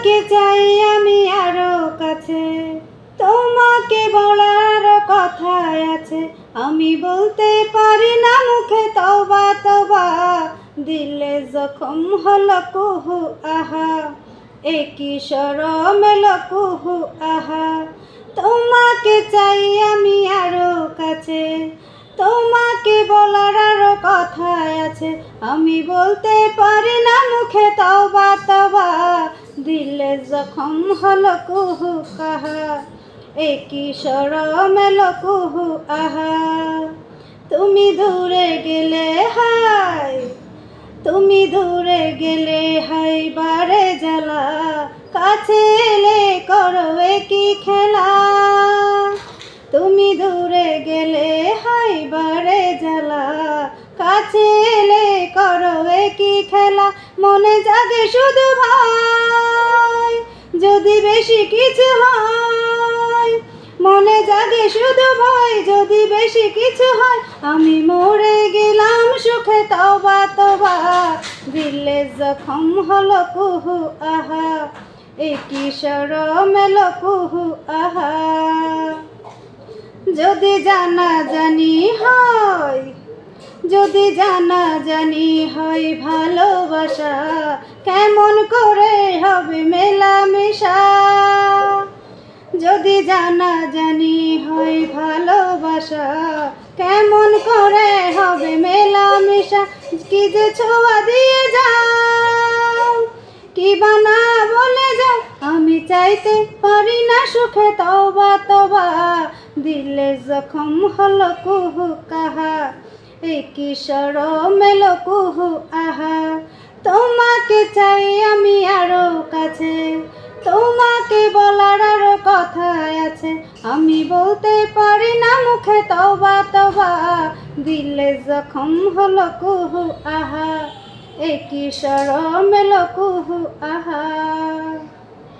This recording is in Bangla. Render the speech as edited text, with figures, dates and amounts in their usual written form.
তোমাকে চাই আমি আরো কাছে, তোমাকে বলার কথা আছে, আমি বলতে পারি না মুখে তওবা তওবা, দিলে জখম হলো কুহু আহা, একই শরম এলো কুহু আহা। তোমাকে চাই আমি আরো কাছে, তোমাকে বলার আরো কথা আছে, আমি বলতে পারি না মুখে তওবা তওবা, দিলে জখম হলো কুহু আহা, একই শরম এলো কুহু আহা। তুমি দূরে গেলে হায়, তুমি দূরে গেলে হাই বারে জ্বালা, কাছে এলে করো কি খেলা। তুমি দূরে গেলে হাই বারে জ্বালা, কাছে এলে করো কি খেলা। মনে জাগে শুধু ভয় যদি বেশি কিছু হয়, মনে জাগে শুধু ভয় যদি বেশি কিছু হয়, আমি মরে গেলাম সুখে তওবা তওবা, দিলে জখম হলো কুহু আহা, একই শরম এলো কুহু আহা। যদি জানা জানি হয়, যদি জানা জানি হয় ভালোবাসা, কেমন করে হবে মেলামেশা। যদি জানা জানি হয় ভালোবাসা, কেমন করে হবে মেলামেশা। কি যে ছোঁয়া দিয়ে যাও, কি বানা বলে যাও, আমি চাইতে পারি না সুখে তওবা তওবা, দিলে জখম হলো কুহু আহা, একই শরম এলো কুহু আহা। তোমাকে চাই আমি আরো কাছে, তোমাকে বলার আরো কথা আছে, আমি বলতে পারি না মুখে তওবা তওবা, দিলে জখম হলো কুহু আহা, একই শরম এলো কুহু আহা।